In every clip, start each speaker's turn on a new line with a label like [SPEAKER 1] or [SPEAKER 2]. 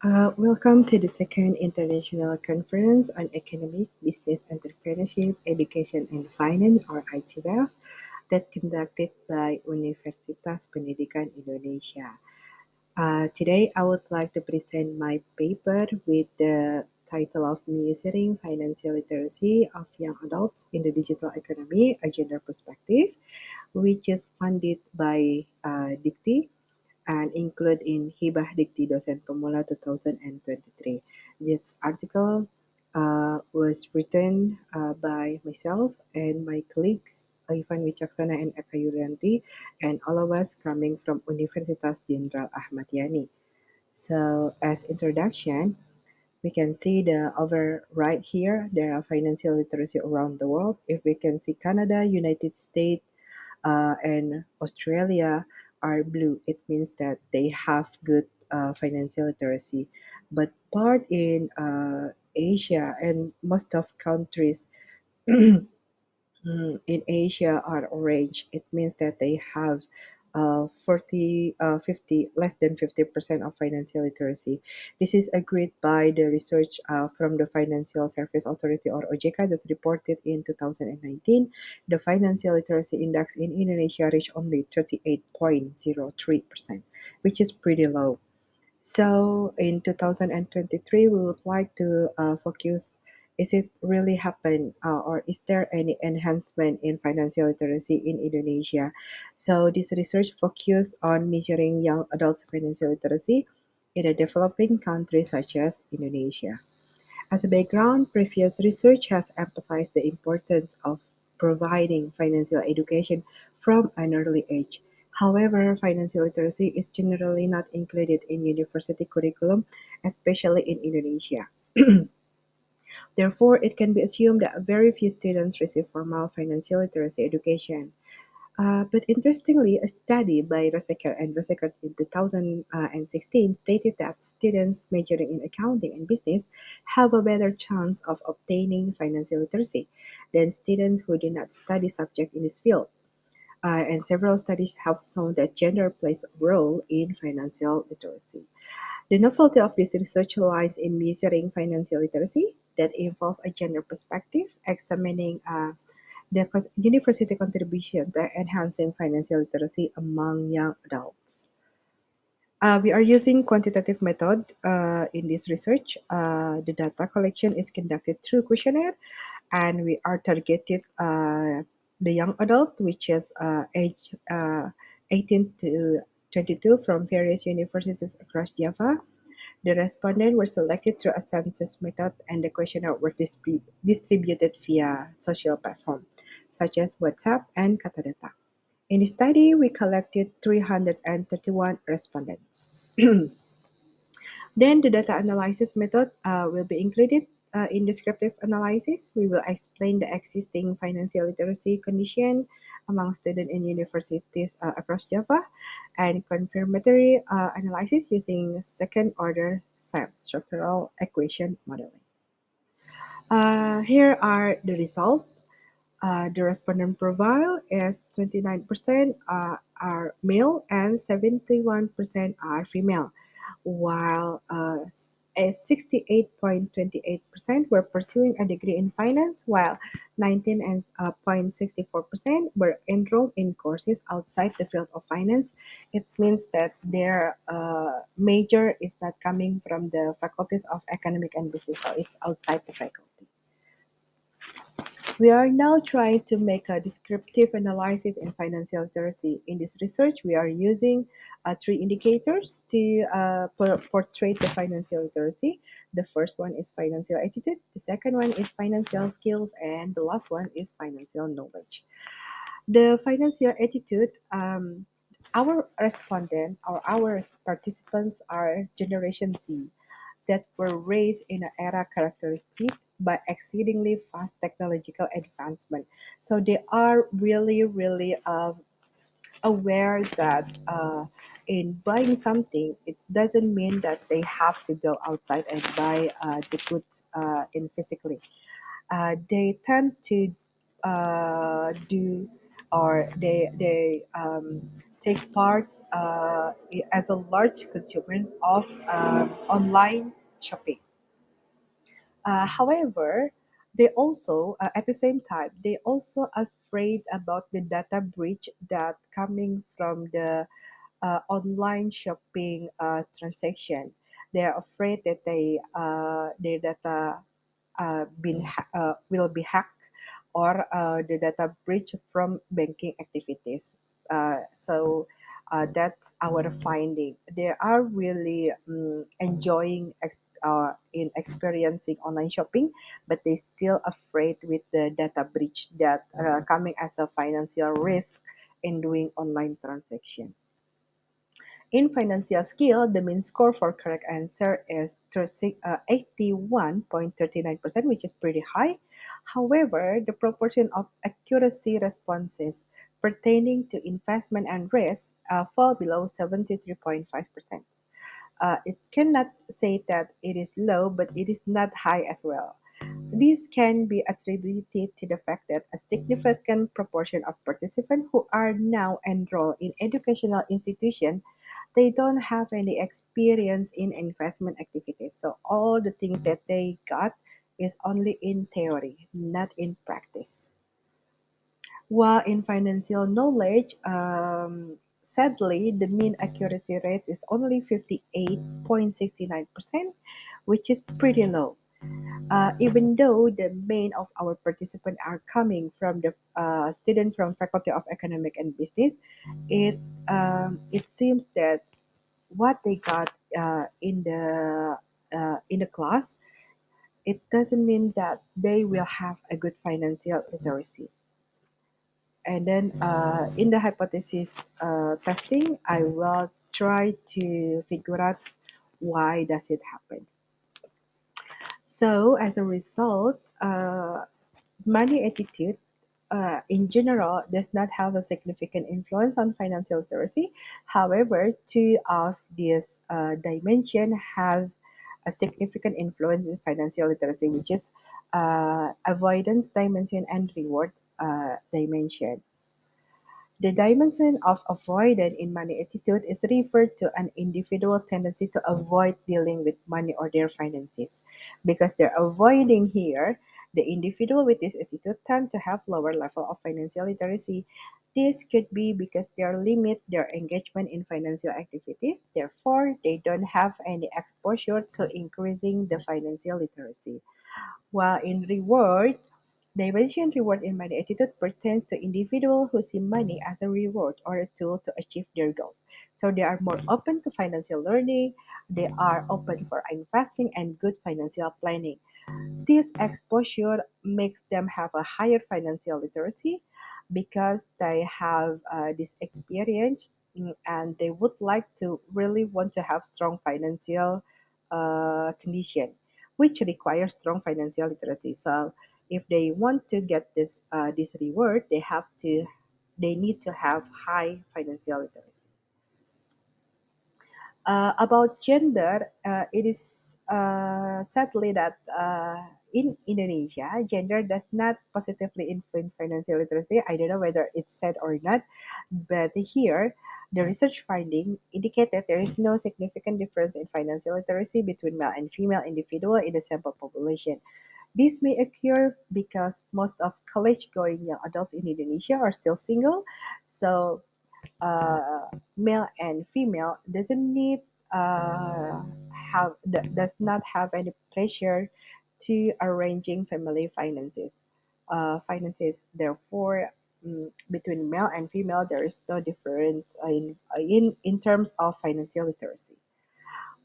[SPEAKER 1] Welcome to the second International Conference on Economic, Business, Entrepreneurship, Education and Finance, or ICEBEF, that conducted by Universitas Pendidikan Indonesia. Today, I would like to present my paper with the title of Measuring Financial Literacy of Young Adults in the Digital Economy, a Gender Perspective, which is funded by DIKTI and included in HIBAH DIKTI Dosen Pemula 2023. This article was written by myself and my colleagues Ivan Wicaksana and Eka Yurianti, and all of us coming from Universitas Jenderal Ahmad Yani. So, as introduction, we can see the over right here. There are financial literacy around the world. If we can see Canada, United States, and Australia are blue, it means that they have good financial literacy. But part in Asia and most of countries in Asia are orange. It means that they have 50, less than 50% of financial literacy. This is agreed by the research from the Financial Service Authority or OJK that reported in 2019. The financial literacy index in Indonesia reached only 38.03%, which is pretty low. So in 2023, we would like to focus, is it really happen or is there any enhancement in financial literacy in Indonesia? So this research focus on measuring young adults financial literacy in a developing countries such as Indonesia. As a background, previous research has emphasized the importance of providing financial education from an early age. However, financial literacy is generally not included in university curriculum, especially in Indonesia. Therefore, it can be assumed that very few students receive formal financial literacy education. But interestingly, a study by Rosecker and Rosecker in 2016 stated that students majoring in accounting and business have a better chance of obtaining financial literacy than students who do not study subject in this field. And several studies have shown that gender plays a role in financial literacy. The novelty of this research lies in measuring financial literacy that involve a gender perspective, examining the university contribution to enhancing financial literacy among young adults. We are using quantitative method in this research. The data collection is conducted through questionnaire, and we are targeted the young adult, which is age 18 to 22 from various universities across Java. The respondents were selected through a census method, and the questionnaire were distributed via social platforms such as WhatsApp and Katadata. In the study, we collected 331 respondents. Then the data analysis method will be included in descriptive analysis. We will explain the existing financial literacy condition among students in universities across Java and confirmatory analysis using second order SEM, structural equation modeling. Here are the results. The respondent profile is 29% are male and 71% are female, while 68.28% were pursuing a degree in finance, while 19.64% were enrolled in courses outside the field of finance. It means that their major is not coming from the faculties of economic and business, so it's outside the faculty. We are now trying to make a descriptive analysis in financial literacy. In this research, we are using three indicators to portray the financial literacy. The first one is financial attitude, the second one is financial skills, and the last one is financial knowledge. The financial attitude, our respondent or our participants are Generation Z that were raised in an era characteristic by exceedingly fast technological advancement. So they are really, really aware that in buying something, it doesn't mean that they have to go outside and buy the goods in physically. They tend to do or they take part as a large consumer of online shopping. However, they also, at the same time, they also afraid about the data breach that coming from the online shopping transaction. They are afraid that their data will be hacked or the data breach from banking activities. That's our finding. They are really enjoying in experiencing online shopping, but they still afraid with the data breach that coming as a financial risk in doing online transaction. In financial skill, the mean score for correct answer is 81.39%, which is pretty high. However, the proportion of accuracy responses pertaining to investment and risk fall below 73.5%. It cannot say that it is low, but it is not high as well. This can be attributed to the fact that a significant proportion of participants who are now enrolled in educational institutions, they don't have any experience in investment activities. So all the things that they got is only in theory, not in practice. While in financial knowledge, sadly, the mean accuracy rate is only 58.69%, which is pretty low. Even though the main of our participants are coming from the students from Faculty of Economic and Business, it seems that what they got in the class, it doesn't mean that they will have a good financial literacy. And then in the hypothesis testing, I will try to figure out why does it happen. So as a result, money attitude in general does not have a significant influence on financial literacy. However, two of these dimensions have a significant influence in financial literacy, which is avoidance dimension and reward dimension. The dimension of avoidance in money attitude is referred to an individual tendency to avoid dealing with money or their finances. Because they're avoiding here, the individual with this attitude tend to have lower level of financial literacy. This could be because they limit their engagement in financial activities. Therefore, they don't have any exposure to increasing the financial literacy. While in reward, dimension reward in money attitude pertains to individuals who see money as a reward or a tool to achieve their goals. So they are more open to financial learning, they are open for investing and good financial planning. This exposure makes them have a higher financial literacy because they have this experience, and they would like to really want to have strong financial condition, which requires strong financial literacy. So if they want to get this reward, they need to have high financial literacy. About gender, it is sadly that in Indonesia, gender does not positively influence financial literacy. I don't know whether it's said or not, but here, the research finding indicate that there is no significant difference in financial literacy between male and female individual in the sample population. This may occur because most of college-going young adults in Indonesia are still single, so male and female doesn't need does not have any pressure to arranging family finances. Therefore, between male and female, there is no difference in terms of financial literacy.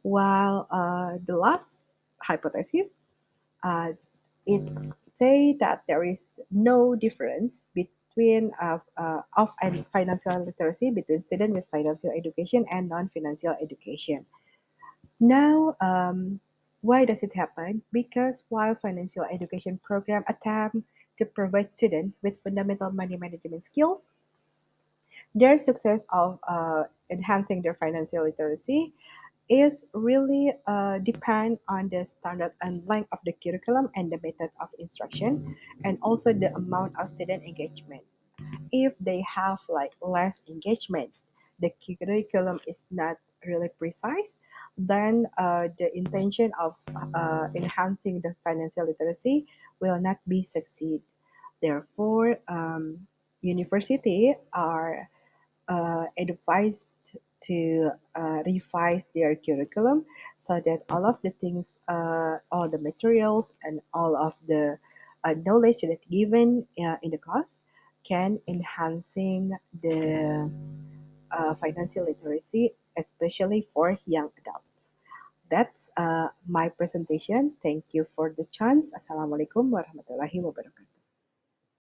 [SPEAKER 1] While the last hypothesis, uh, it say that there is no difference between of and financial literacy between students with financial education and non-financial education. Now, why does it happen? Because while financial education program attempt to provide students with fundamental money management skills, their success of enhancing their financial literacy is really depend on the standard and length of the curriculum and the method of instruction, and also the amount of student engagement. If they have like less engagement, the curriculum is not really precise, then the intention of enhancing the financial literacy will not be succeed. Therefore, university are advised to revise their curriculum so that all of the things, all the materials, and all of the knowledge that given in the class can enhancing the financial literacy, especially for young adults. That's my presentation. Thank you for the chance. Assalamualaikum warahmatullahi wabarakatuh.